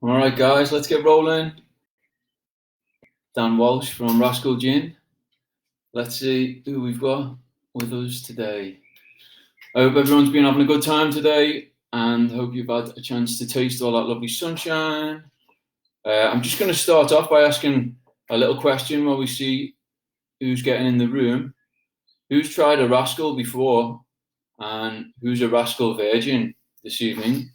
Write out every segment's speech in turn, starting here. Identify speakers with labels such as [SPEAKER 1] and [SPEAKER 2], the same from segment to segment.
[SPEAKER 1] All right, guys, let's get rolling. Dan Walsh from Rascal Gin. Let's see who we've got with us today. I hope everyone's been having a good time today and hope you've had a chance to taste all that lovely sunshine. I'm just going to start off by asking a little question while we see who's getting in the room. Who's tried a Rascal before and who's a Rascal virgin this evening?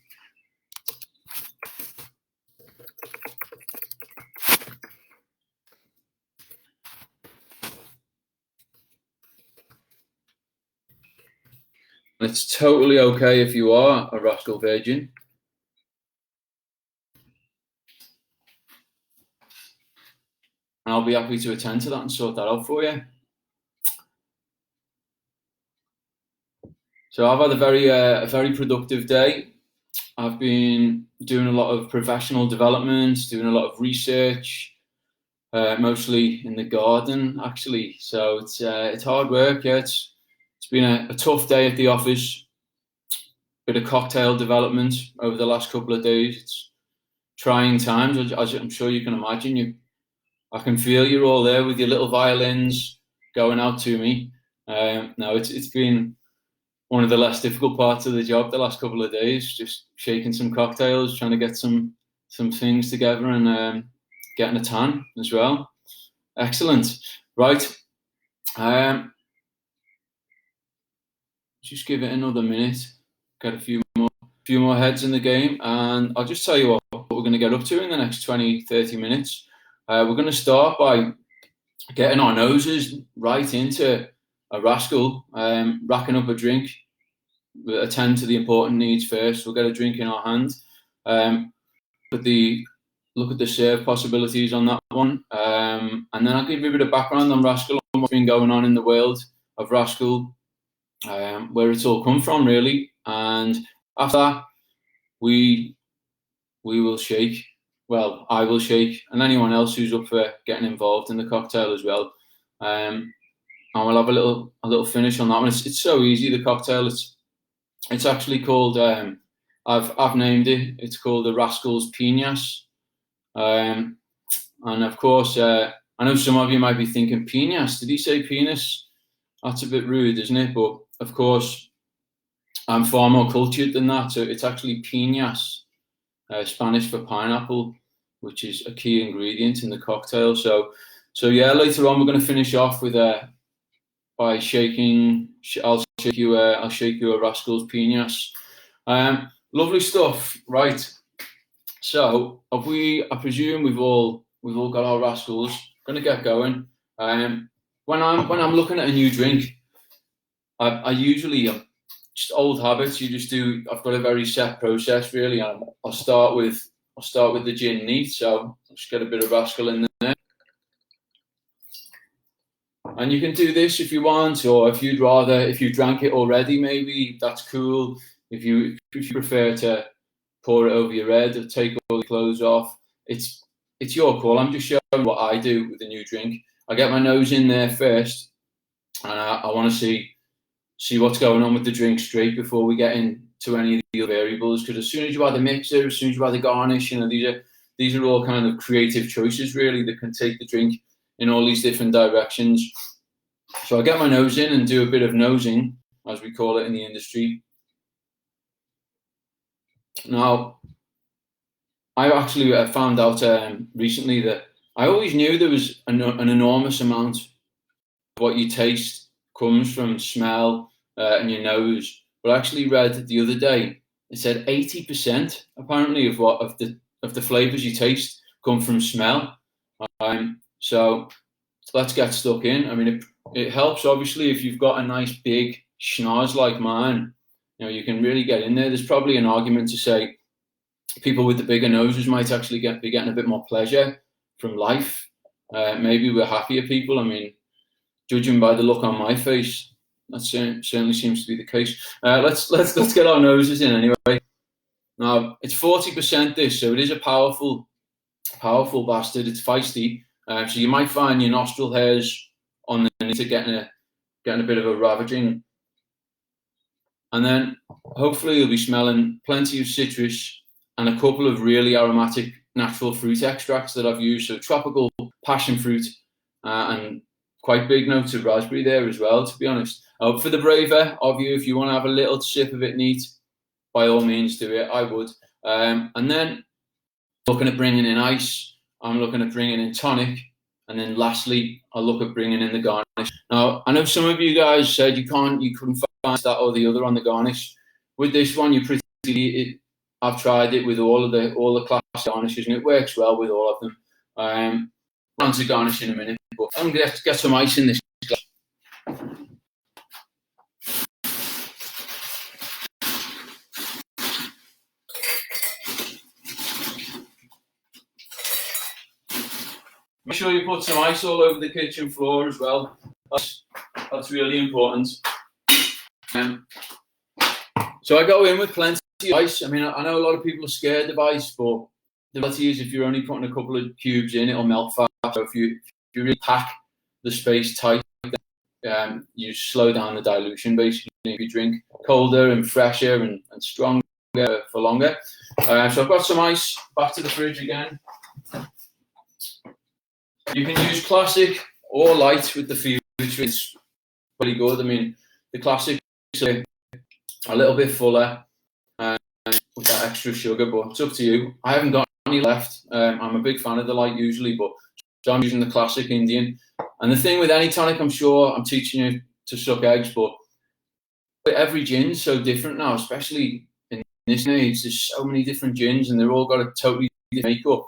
[SPEAKER 1] It's totally okay if you are a Rascal virgin. I'll be happy to attend to that and sort that out for you. So I've had a very productive day. I've been doing a lot of professional development, doing a lot of research, mostly in the garden actually. So it's hard work. Yeah, it's been a tough day at the office. Bit of cocktail development over the last couple of days. It's trying times, as I'm sure you can imagine. I can feel you're all there with your little violins going out to me. No, it's been one of the less difficult parts of the job the last couple of days, just shaking some cocktails, trying to get some things together and getting a tan as well. Excellent. Right. Just give it another minute, get a few more heads in the game, and I'll just tell you what we're going to get up to in the next 20-30 minutes. We're going to start by getting our noses right into a Rascal, racking up a drink. We'll attend to the important needs first. We'll get a drink in our hand. Look at the serve possibilities on that one. And then I'll give you a bit of background on Rascal and what's been going on in the world of Rascal, where it's all come from, really. And after that, we will shake. Well, I will shake, and anyone else who's up for getting involved in the cocktail as well. And we'll have a little finish on that one. It's so easy, the cocktail. It's actually called, I've named it. It's called the Rascal's Piñas. And of course, I know some of you might be thinking, piñas? Did he say penis? That's a bit rude, isn't it? But of course, I'm far more cultured than that. So it's actually piñas, Spanish for pineapple, which is a key ingredient in the cocktail. So yeah, later on we're going to finish off with by shaking. I'll shake you a Rascal's Piñas. Lovely stuff, right? So I presume we've all got our Rascals. Going to get going. When I'm looking at a new drink, I usually just old habits. You just do. I've got a very set process really. I'll start with the gin neat. So I'll just get a bit of Rascal in there. And you can do this if you want, or if you'd rather, if you drank it already, maybe that's cool. If you prefer to pour it over your head or take all the clothes off, it's your call. I'm just showing what I do with a new drink. I get my nose in there first, and I want to see what's going on with the drink straight before we get into any of the variables. Because as soon as you add the mixer, as soon as you add the garnish, these are all kind of creative choices really that can take the drink in all these different directions. So I get my nose in and do a bit of nosing, as we call it in the industry. Now, I actually found out recently that I always knew there was an enormous amount of what you taste comes from smell and your nose. But I actually read the other day, it said 80% apparently of the flavors you taste come from smell. So let's get stuck in. I mean, it helps obviously if you've got a nice big schnoz like mine. You can really get in there. There's probably an argument to say people with the bigger noses might actually be getting a bit more pleasure from life. Maybe we're happier people. I mean, judging by the look on my face, that certainly seems to be the case. Let's get our noses in anyway. Now it's 40% this, so it is a powerful bastard. It's feisty. So you might find your nostril hairs on the knee to getting a bit of a ravaging. And then hopefully you'll be smelling plenty of citrus and a couple of really aromatic natural fruit extracts that I've used. So tropical passion fruit and quite big notes of raspberry there as well, to be honest. For the braver of you, if you want to have a little sip of it neat, by all means do it. I would. And then looking at bringing in ice, I'm looking at bringing in tonic, and then lastly, I'll look at bringing in the garnish. Now, I know some of you guys said you couldn't find that or the other on the garnish. With this one, I've tried it with all the classic garnishes, and it works well with all of them. On to garnish in a minute, but I'm going to get some ice in this glass. Make sure you put some ice all over the kitchen floor as well. That's really important. So I go in with plenty of ice. I mean, I know a lot of people are scared of ice, but the reality is if you're only putting a couple of cubes in, it'll melt fast. So if you really pack the space tight, you slow down the dilution, basically. If you drink colder and fresher and stronger for longer. So I've got some ice back to the fridge again. You can use classic or light with the feel, which is pretty good. I mean, the classic is a little bit fuller with that extra sugar, but it's up to you. I haven't got any left. I'm a big fan of the light usually, but so I'm using the classic Indian. And the thing with any tonic, I'm sure I'm teaching you to suck eggs, but every gin's so different now, especially in this age. There's so many different gins, and they're all got a totally different makeup.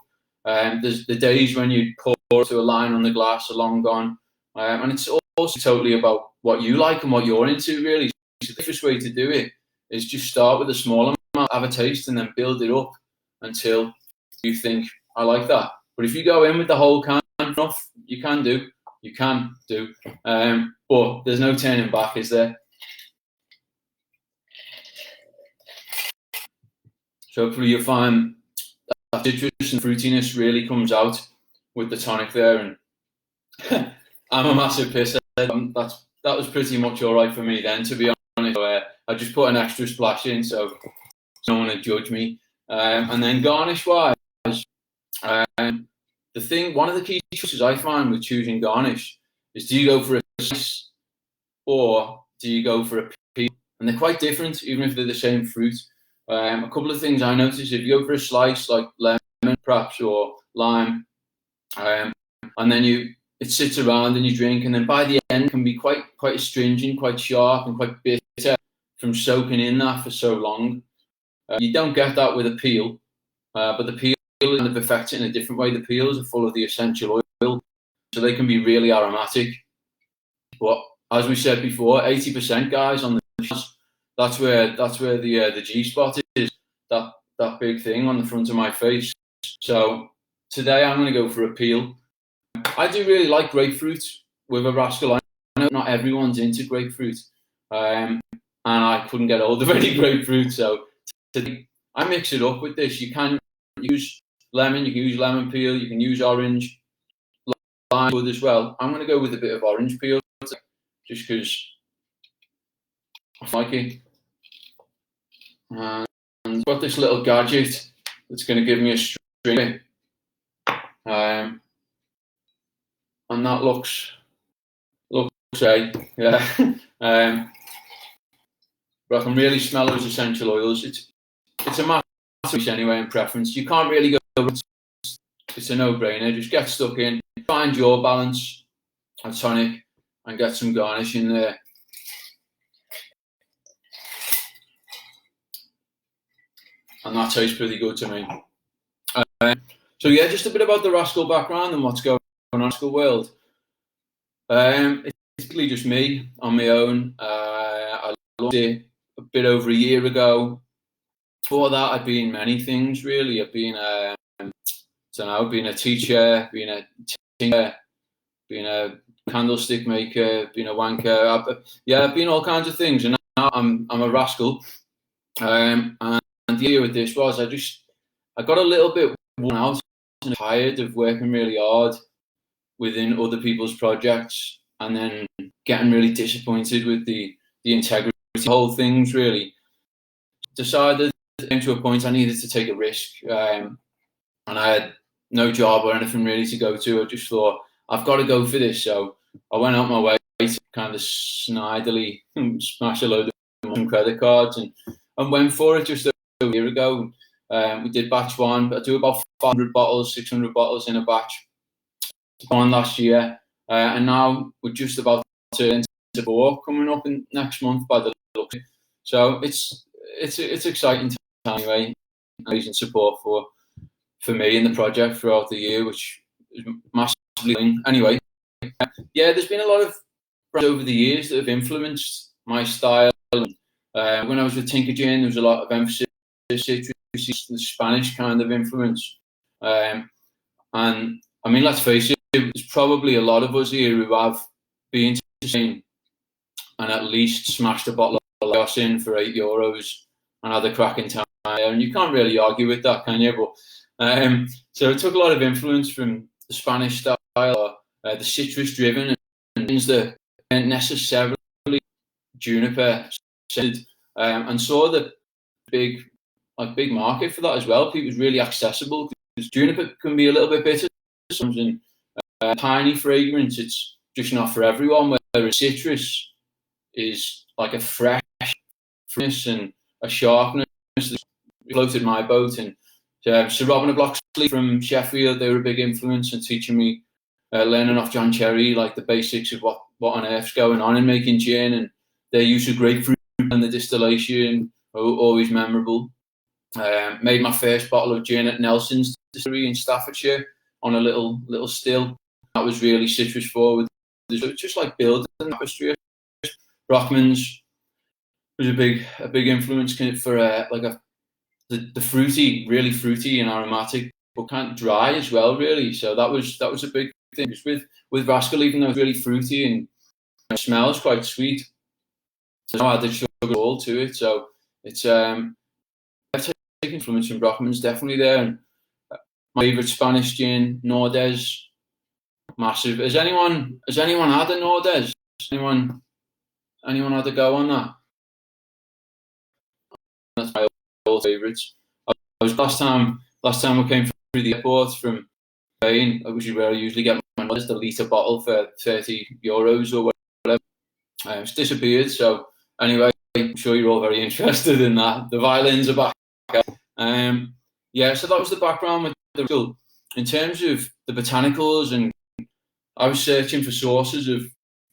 [SPEAKER 1] There's the days when you pour to a line on the glass are long gone, and it's also totally about what you like and what you're into, really. So the first way to do it is just start with a small amount, have a taste, and then build it up until you think, I like that. But if you go in with the whole can, enough, you can do, but there's no turning back, is there? So hopefully you'll find that citrus and fruitiness really comes out with the tonic there, and I'm a massive pisser. That was pretty much all right for me then, to be honest. So, I just put an extra splash in, so no one would judge me. And then garnish-wise, one of the key choices I find with choosing garnish is, do you go for a slice or do you go for a peel? And they're quite different, even if they're the same fruit. A couple of things I noticed: if you go for a slice like lemon, perhaps, or lime, and then it sits around and you drink, and then by the end it can be quite astringent, quite sharp, and quite bitter from soaking in that for so long. You don't get that with a peel, but the peel kind of affects it in a different way. The peels are full of the essential oil, so they can be really aromatic. But as we said before, 80%, guys, on the that's where the G spot is, that big thing on the front of my face. So today I'm going to go for a peel. I do really like grapefruit with a Rascal. I know not everyone's into grapefruit, and I couldn't get hold of any grapefruit, so today I mix it up with this. You can use lemon, you can use lemon peel, you can use orange, lime wood as well. I'm going to go with a bit of orange peel just because I like it. And I've got this little gadget that's going to give me a string, and that looks right, yeah. But I can really smell those essential oils. It's a massive anyway in preference. You can't really go. It's a no-brainer. Just get stuck in, find your balance, a tonic, and get some garnish in there. And that tastes pretty good to me. So yeah, just a bit about the Rascal background and what's going on in the Rascal world. It's basically just me on my own. I launched it a bit over a year ago. Before that, I'd been many things really. I've been being a teacher, being a tinker, being a candlestick maker, being a wanker. I've been all kinds of things, and now I'm a rascal. And the idea with this was I got a little bit worn out and tired of working really hard within other people's projects, and then getting really disappointed with the integrity of the whole things. Really decided to a point I needed to take a risk, and and I had no job or anything really to go to. I just thought, I've got to go for this. So I went out my way to kind of snidely smash a load of credit cards and went for it just a year ago. We did batch one. I do about 500 bottles, 600 bottles in a batch on last year. And now we're just about to enter 4 coming up in next month by the look. So it's exciting time anyway. Amazing support for me in the project throughout the year, which is massively. Anyway, yeah, there's been a lot of brands over the years that have influenced my style. When I was with Tinker Gin, there was a lot of emphasis citrus, the Spanish kind of influence. And I mean, let's face it, there's probably a lot of us here who have been to Spain and at least smashed a bottle of Lagos in for €8 and had a cracking time there. And you can't really argue with that, can you? But so it took a lot of influence from the Spanish style, the citrus driven, and things that weren't necessarily juniper scented, and saw the big market for that as well. It was really accessible because juniper can be a little bit bitter sometimes, and piney fragrance, it's just not for everyone. Whereas citrus is like a freshness and a sharpness that floated my boat. And Sir Robin of Bloxley from Sheffield, they were a big influence in teaching me, learning off John Cherry, like the basics of what on earth's going on in making gin, and their use of grapefruit and the distillation are always memorable. Made my first bottle of gin at Nelson's distillery in Staffordshire on a little still. That was really citrus forward. It's just like building tapestry. Brockman's was a big influence for the fruity, really fruity and aromatic, but kind of dry as well, really. So that was a big thing. Just with Rascal, even though it's really fruity and it smells quite sweet, there's no added sugar at all to it. So it's influence from Brockman's definitely there. And my favourite Spanish gin, Nordes, massive. Has anyone had a Nordes? Anyone had a go on that? That's my old favourites. I was last time I came through the airport from Spain, which is where I usually get my Nordes, the litre bottle for €30 or whatever. It's disappeared. So anyway, I'm sure you're all very interested in that. The violins are back. Yeah, so that was the background with the Rascal. In terms of the botanicals, and I was searching for sources of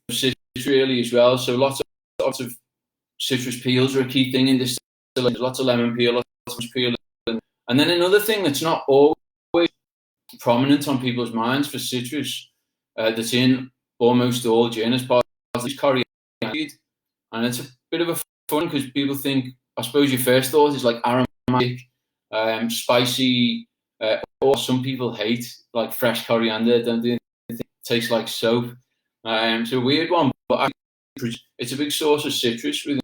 [SPEAKER 1] citrus really as well. So lots of citrus peels are a key thing in this. There's lots of lemon peel, lots of peel, and then another thing that's not always prominent on people's minds for citrus, that's in almost all gin as part of this coriander, and it's a bit of a fun because people think, I suppose your first thought is like aromatic, spicy, or some people hate like fresh coriander, don't they? It tastes like soap. It's a weird one, but it's a big source of citrus within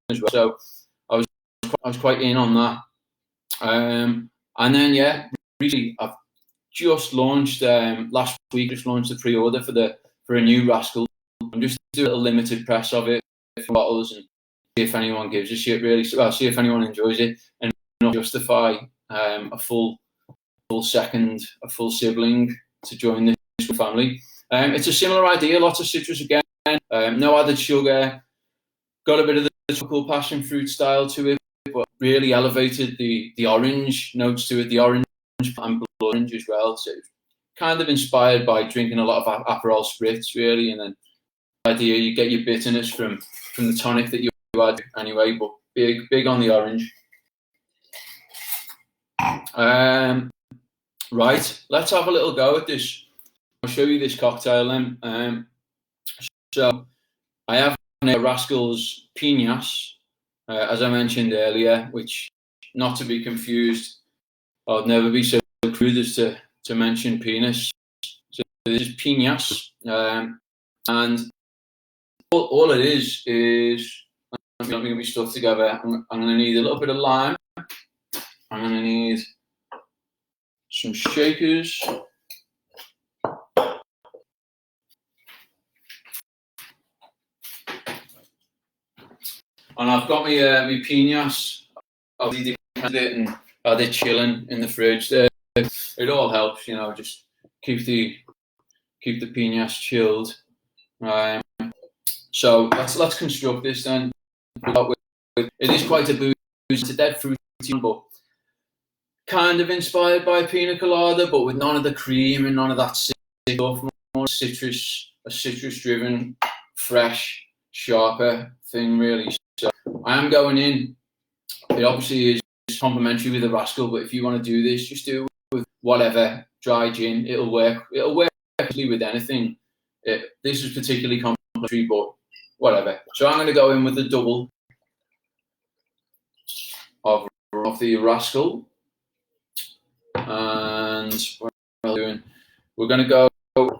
[SPEAKER 1] as well. So I was quite in on that. And then yeah, really, I've just launched last week. Just launched the pre-order for a new Rascal. I'm just doing a little limited press of it for bottles and see if anyone gives a shit really. Well, see if anyone enjoys it and not justify a full sibling to join this family. It's a similar idea. Lots of citrus again. No added sugar. Got a bit of the typical passion fruit style to it, but really elevated the orange notes to it, the orange and blood orange as well. So kind of inspired by drinking a lot of Aperol spritz, really, and then the idea you get your bitterness from the tonic that you had anyway, but big on the orange. Right, let's have a little go at this. I'll show you this cocktail then. So I have Rascal's Piñas, as I mentioned earlier, which, not to be confused, I'd never be so crude as to mention penis. So this is Piñas, and all it is I'm going to be stuck together. I'm going to need a little bit of lime. I'm going to need some shakers. And I've got my piñas. I've decanted it and had it chilling in the fridge there it all helps, you know, just keep the pinasse chilled. So let's construct this then. It is quite a boozy, it's a dead fruity, but kind of inspired by a pina colada, but with none of the cream and none of that stuff. More a citrus-driven, fresh, sharper thing, really. So I am going in. It obviously is complementary with the Rascal, but if you want to do this, just do it with whatever dry gin. It'll work. It'll work actually with anything. This is particularly complementary, but whatever. So I'm going to go in with the double of the Rascal, and we're going to go for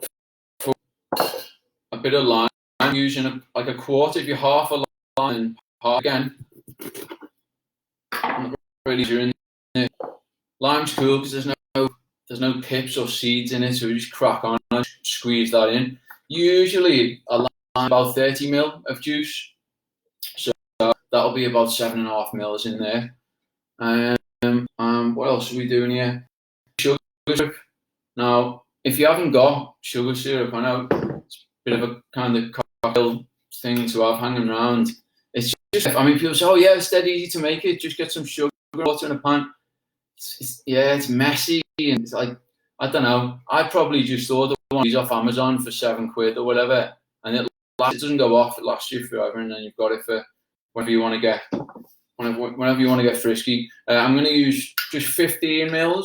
[SPEAKER 1] a bit of lime. I'm using like a quarter. If you're half a lime, half again. I'm not really doing it. Lime's cool because there's no pips or seeds in it, so we just crack on and squeeze that in. Usually a lime about 30 ml of juice, so that'll be about 7.5 ml in there. What else are we doing here? Sugar syrup. Now, if you haven't got sugar syrup, I know it's a bit of a kind of cocktail thing to have hanging around. It's just, I mean, people say, oh yeah, it's dead easy to make it. Just get some sugar, water in a pan. It's messy, and it's like, I don't know. I probably just ordered one of these off Amazon for £7 or whatever, and it doesn't go off. It lasts you forever, and then you've got it for whenever you want to get. Whenever you want to get frisky. I'm going to use just 15 ml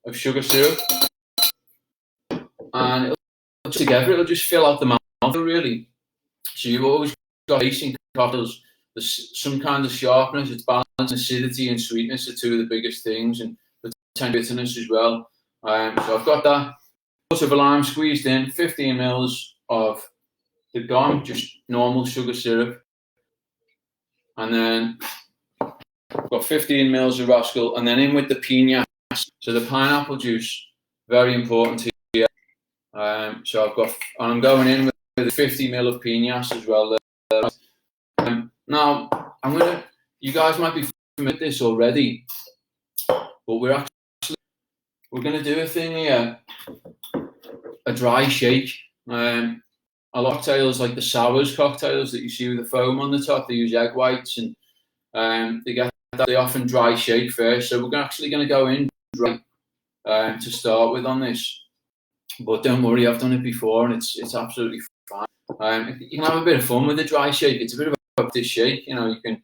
[SPEAKER 1] of sugar syrup, and it'll just fill out the mouth, really. So you've always got taste in cocktails. There's some kind of sharpness. It's balance, acidity, and sweetness are two of the biggest things, and the bitterness as well. So I've got that. Quarter of a lime squeezed in, 15 ml of the gone, just normal sugar syrup. And then I've got 15 ml of Rascal, and then in with the pinasse. So the pineapple juice, very important here. So I'm going in with 50 ml of pinasse as well. Now you guys might be familiar with this already, but we're going to do a thing here, a dry shake. A lot of cocktails, like the sours cocktails that you see with the foam on the top, they use egg whites, and they often dry shake first. So we're actually going to go in dry to start with on this. But don't worry, I've done it before, and it's absolutely fine. You can have a bit of fun with the dry shake. It's a bit of a this shake, you know. You can,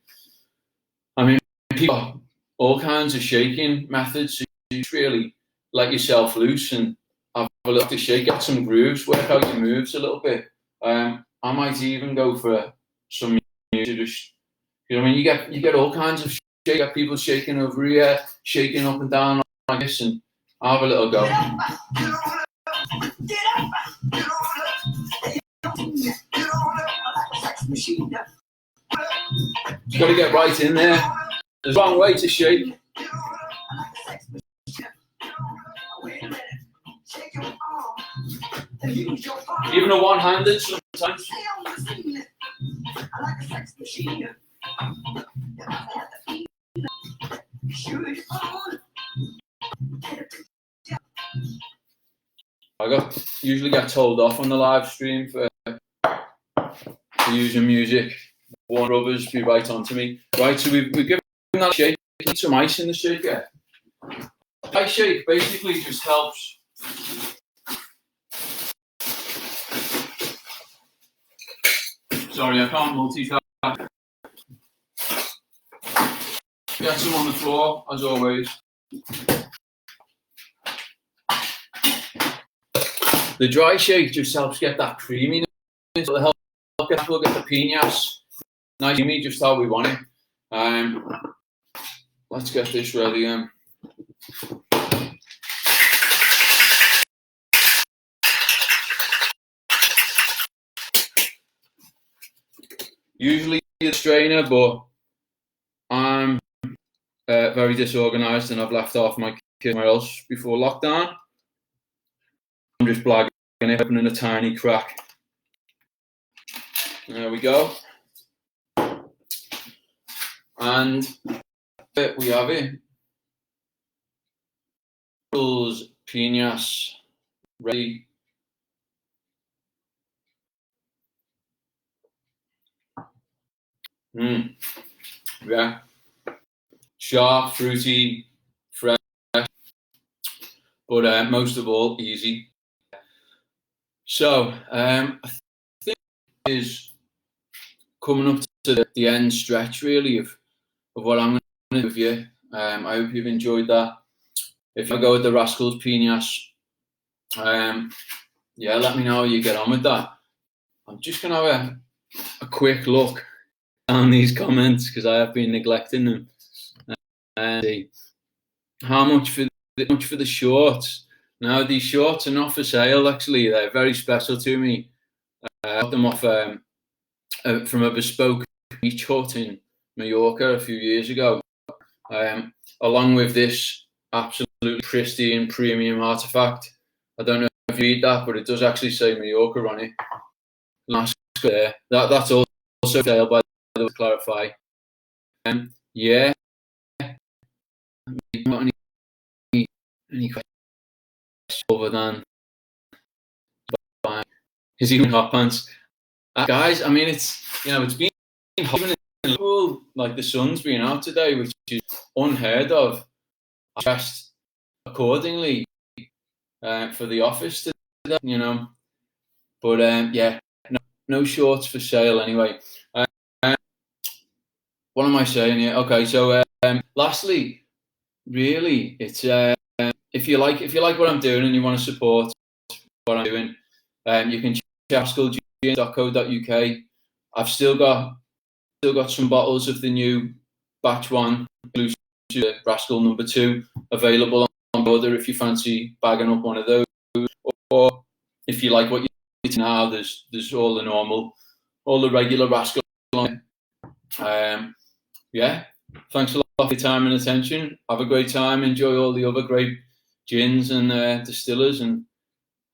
[SPEAKER 1] I mean, people have all kinds of shaking methods. So you just really let yourself loose and have a little shake, get some grooves, work out your moves a little bit. I might even go for some music, just, you know, I mean, you get all kinds of shake. You get people shaking over here, shaking up and down like this, and I'll have a little go. You've got to get right in there. There's one way to shake. Even a one-handed sometimes. I usually get told off on the live stream for using music. Warner Brothers be right onto me. Right, so we've given that shake. Put some ice in the shaker. Ice shake basically just helps. Sorry, I can't multitask. Get some on the floor, as always. The dry shake just helps get that creaminess. It'll help get the pinasse nice creamy, just how we want it. Let's get this ready. Usually a strainer, but I'm very disorganized and I've left off my kit somewhere else before lockdown. I'm just blagging it, opening a tiny crack. There we go. And we have it. Rascal's Pinas ready. Yeah, sharp, fruity, fresh, but most of all easy. So I think it is coming up to the end stretch really of what I'm going to do with you. I hope you've enjoyed that. If I go with the Rascal's Pinas, yeah, let me know how you get on with that. I'm just going to have a quick look down these comments because I have been neglecting them. And see how much for the shorts. Now these shorts are not for sale. Actually, they're very special to me. I got them off from a bespoke beach hut in Mallorca a few years ago. Along with this absolutely pristine premium artifact. I don't know if you read that, but it does actually say Mallorca on it. There. That's also for sale, by the way, to clarify. Yeah. Any questions other than is he wearing hot pants? Guys, I mean, it's been hot in Liverpool, like the sun's been out today, which is unheard of. I dressed accordingly for the office today, But yeah, no shorts for sale anyway. What am I saying here? Okay, so lastly, really, it's if you like what I'm doing and you want to support what I'm doing, you can check out rascalgin.co.uk. I've still got some bottles of the new batch one Rascal number 2 available on order if you fancy bagging up one of those, or if you like what you get now, there's all the regular Rascal on it. Yeah, thanks a lot for your time and attention. Have a great time. Enjoy all the other great gins and distillers, and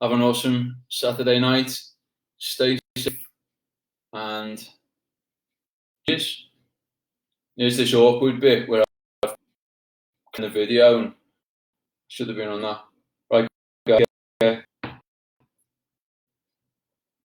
[SPEAKER 1] have an awesome Saturday night. Stay safe, and here's this awkward bit where I've in the video and should have been on that. Right, guys.